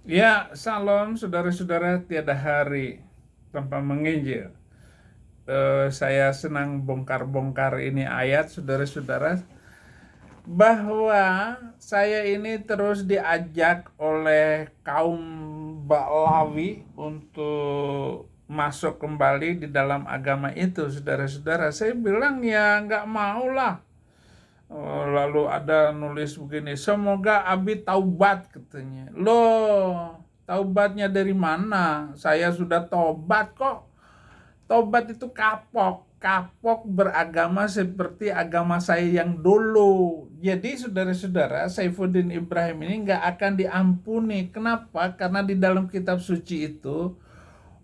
Ya, salam saudara-saudara, tiada hari tanpa menginjil. Saya senang bongkar-bongkar ini ayat, saudara-saudara, bahwa saya ini terus diajak oleh kaum Ba'lawi untuk masuk kembali di dalam agama itu, saudara-saudara. Saya bilang ya nggak mau lah. Lalu ada nulis begini, semoga Abi taubat katanya. Loh, taubatnya dari mana? Saya sudah tobat kok. Tobat itu kapok. Kapok beragama seperti agama saya yang dulu. Jadi saudara-saudara, Saifuddin Ibrahim ini nggak akan diampuni. Kenapa? Karena di dalam kitab suci itu,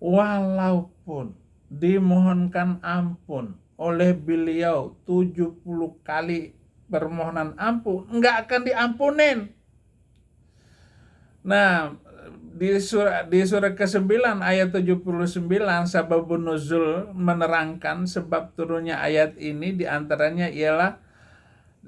walaupun dimohonkan ampun oleh beliau 70 kali permohonan ampun, nggak akan diampunin. Nah, di surat ke-9 ayat 79, sababun nuzul menerangkan sebab turunnya ayat ini diantaranya ialah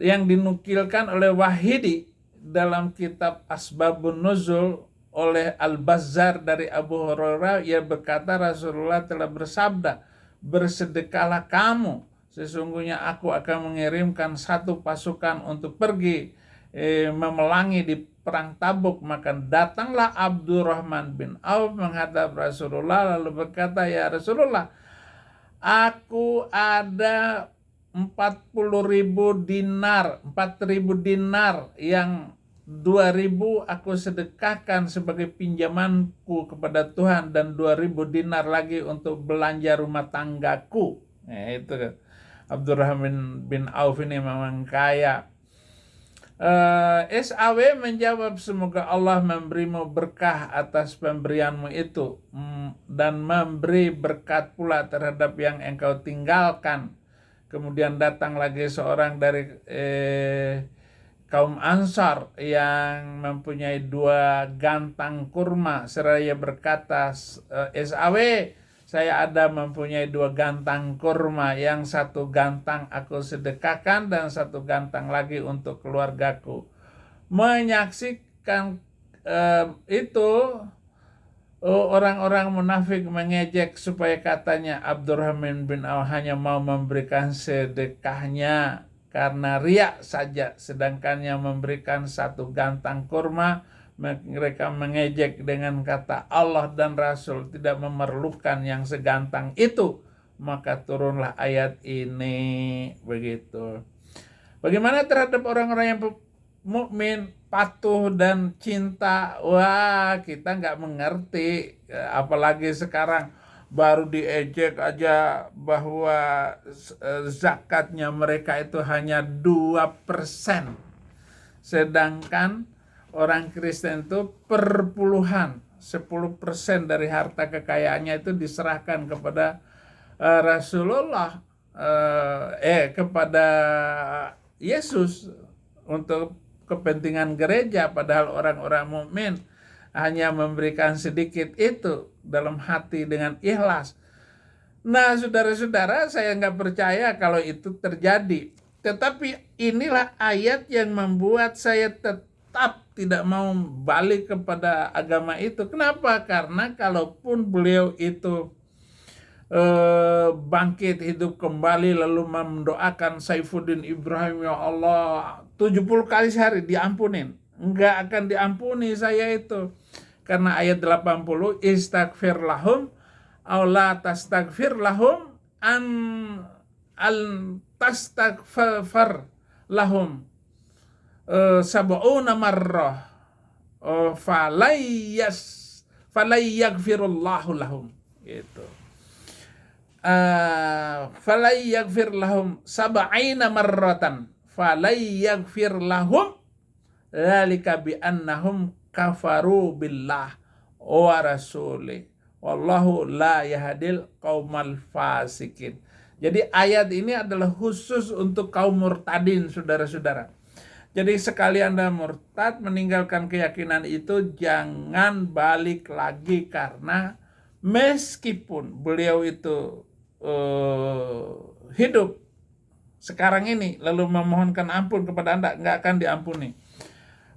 yang dinukilkan oleh Wahidi dalam kitab Asbabun Nuzul oleh Al-Bazzar dari Abu Hurairah. Ia berkata, Rasulullah telah bersabda, bersedekahlah kamu, sesungguhnya aku akan mengirimkan satu pasukan untuk pergi memelangi di perang Tabuk. Maka datanglah Abdurrahman bin Auf menghadap Rasulullah lalu berkata, ya Rasulullah, aku ada 4.000 dinar yang 2.000 aku sedekahkan sebagai pinjamanku kepada Tuhan dan 2.000 dinar lagi untuk belanja rumah tanggaku. Nah, itu Abdurrahman bin Auf ini memang kaya. SAW menjawab, semoga Allah memberimu berkah atas pemberianmu itu dan memberi berkat pula terhadap yang engkau tinggalkan. Kemudian datang lagi seorang dari kaum Ansar yang mempunyai 2 gantang kurma seraya berkata, SAW, saya ada mempunyai 2 gantang kurma, yang 1 gantang aku sedekahkan dan 1 gantang lagi untuk keluargaku. Menyaksikan itu, orang-orang munafik mengejek supaya katanya Abdurrahman bin Auf hanya mau memberikan sedekahnya karena riak saja, sedangkan yang memberikan 1 gantang kurma mereka mengejek dengan kata Allah dan Rasul tidak memerlukan yang segantang itu. Maka turunlah ayat ini begitu. Bagaimana terhadap orang-orang yang mukmin, patuh dan cinta? Wah, kita nggak mengerti. Apalagi sekarang baru diejek aja bahwa zakatnya mereka itu hanya 2%. Sedangkan orang Kristen itu perpuluhan, 10% dari harta kekayaannya itu diserahkan kepada Rasulullah, kepada Yesus untuk kepentingan gereja, padahal orang-orang mukmin hanya memberikan sedikit itu dalam hati dengan ikhlas. Nah, saudara-saudara, saya nggak percaya kalau itu terjadi. Tetapi inilah ayat yang membuat saya tetap tidak mau balik kepada agama itu. Kenapa? Karena kalaupun beliau itu bangkit hidup kembali lalu mendoakan Saifuddin Ibrahim, ya Allah, 70 kali sehari diampunin. Enggak akan diampuni saya itu. Karena ayat 80, istaghfir lahum aw la tastaghfir lahum an al tastaghfir lahum sab'una marrah falayaghfirullahu lahum gitu. Falayaghfir lahum sab'ina marratan falayaghfir lahum dzalika bi annahum kafaru billah wa rasulih wallahu la yahdil qaumal fasikin. Jadi ayat ini adalah khusus untuk kaum murtadin, saudara-saudara. Jadi sekali Anda murtad meninggalkan keyakinan itu, jangan balik lagi, karena meskipun beliau itu hidup sekarang ini lalu memohonkan ampun kepada Anda, nggak akan diampuni.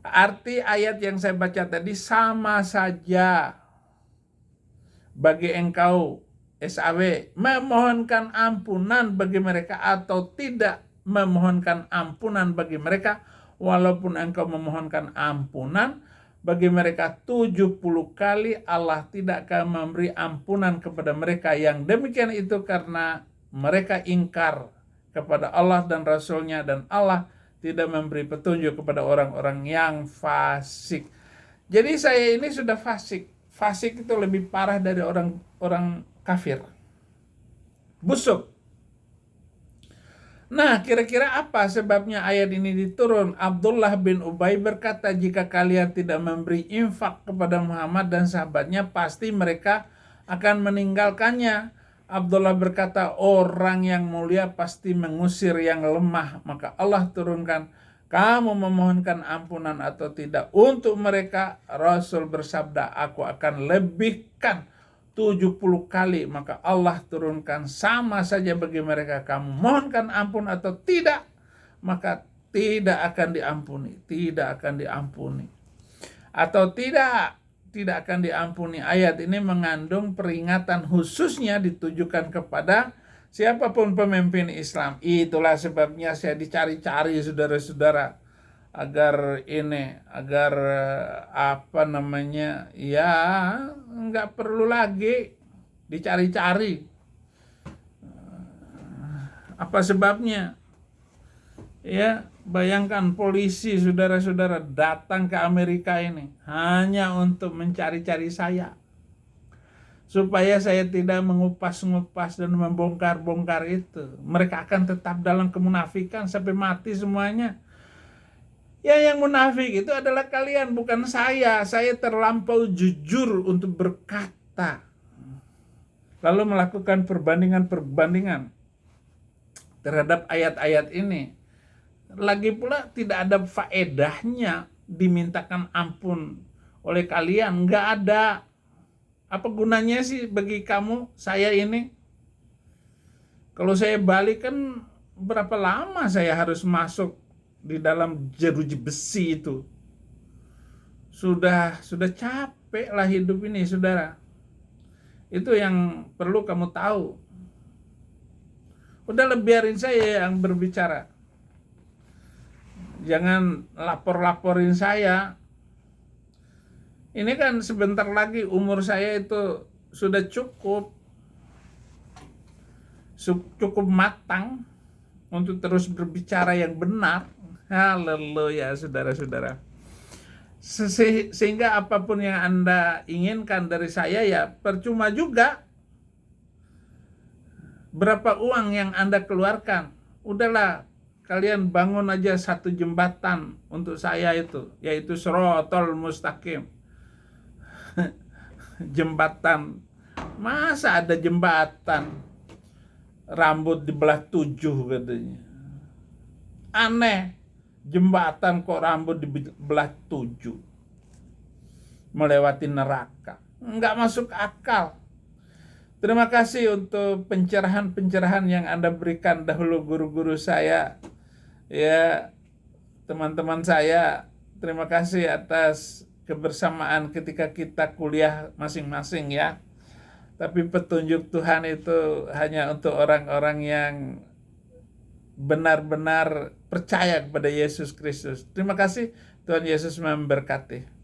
Arti ayat yang saya baca tadi sama saja bagi engkau SAW memohonkan ampunan bagi mereka atau tidak memohonkan ampunan bagi mereka, walaupun engkau memohonkan ampunan bagi mereka 70 kali, Allah tidak akan memberi ampunan kepada mereka yang demikian itu karena mereka ingkar kepada Allah dan Rasul-Nya, dan Allah tidak memberi petunjuk kepada orang-orang yang fasik. Jadi saya ini sudah fasik. Fasik itu lebih parah dari orang kafir. Busuk. Nah, kira-kira apa sebabnya ayat ini diturun? Abdullah bin Ubay berkata, jika kalian tidak memberi infak kepada Muhammad dan sahabatnya, pasti mereka akan meninggalkannya. Abdullah berkata, orang yang mulia pasti mengusir yang lemah. Maka Allah turunkan, kamu memohonkan ampunan atau tidak untuk mereka. Rasul bersabda, aku akan lebihkan 70 kali. Maka Allah turunkan, sama saja bagi mereka, kamu mohonkan ampun atau tidak, maka tidak akan diampuni. Tidak akan diampuni. Atau tidak akan diampuni. Ayat ini mengandung peringatan khususnya ditujukan kepada siapapun pemimpin Islam. Itulah sebabnya saya dicari-cari saudara-saudara, agar ya nggak perlu lagi dicari-cari. Apa sebabnya? Ya, bayangkan polisi saudara-saudara datang ke Amerika ini hanya untuk mencari-cari saya, supaya saya tidak mengupas-ngupas dan membongkar-bongkar itu. Mereka akan tetap dalam kemunafikan sampai mati semuanya. Ya, yang munafik itu adalah kalian, bukan saya. Saya terlampau jujur untuk berkata, lalu melakukan perbandingan-perbandingan terhadap ayat-ayat ini. Lagi pula tidak ada faedahnya dimintakan ampun oleh kalian. Nggak ada. Apa gunanya sih bagi kamu saya ini? Kalau saya balik kan berapa lama saya harus masuk di dalam jeruji besi itu. Sudah capek lah hidup ini, saudara. Itu yang perlu kamu tahu. Udah, biarin saya yang berbicara. Jangan lapor-laporin saya. Ini kan sebentar lagi umur saya itu sudah cukup matang untuk terus berbicara yang benar. Haleluya, saudara-saudara. Sehingga apapun yang Anda inginkan dari saya ya percuma juga. Berapa uang yang Anda keluarkan? Udahlah, kalian bangun aja satu jembatan untuk saya itu, yaitu Shiratal Mustaqim. Jembatan. Masa ada jembatan rambut dibelah 7 katanya. Aneh. Jembatan kok rambut dibelah 7. Melewati neraka. Enggak masuk akal. Terima kasih untuk pencerahan-pencerahan yang Anda berikan dahulu, guru-guru saya. Ya, teman-teman saya, terima kasih atas kebersamaan ketika kita kuliah masing-masing ya. Tapi petunjuk Tuhan itu hanya untuk orang-orang yang benar-benar percaya kepada Yesus Kristus. Terima kasih, Tuhan Yesus memberkati.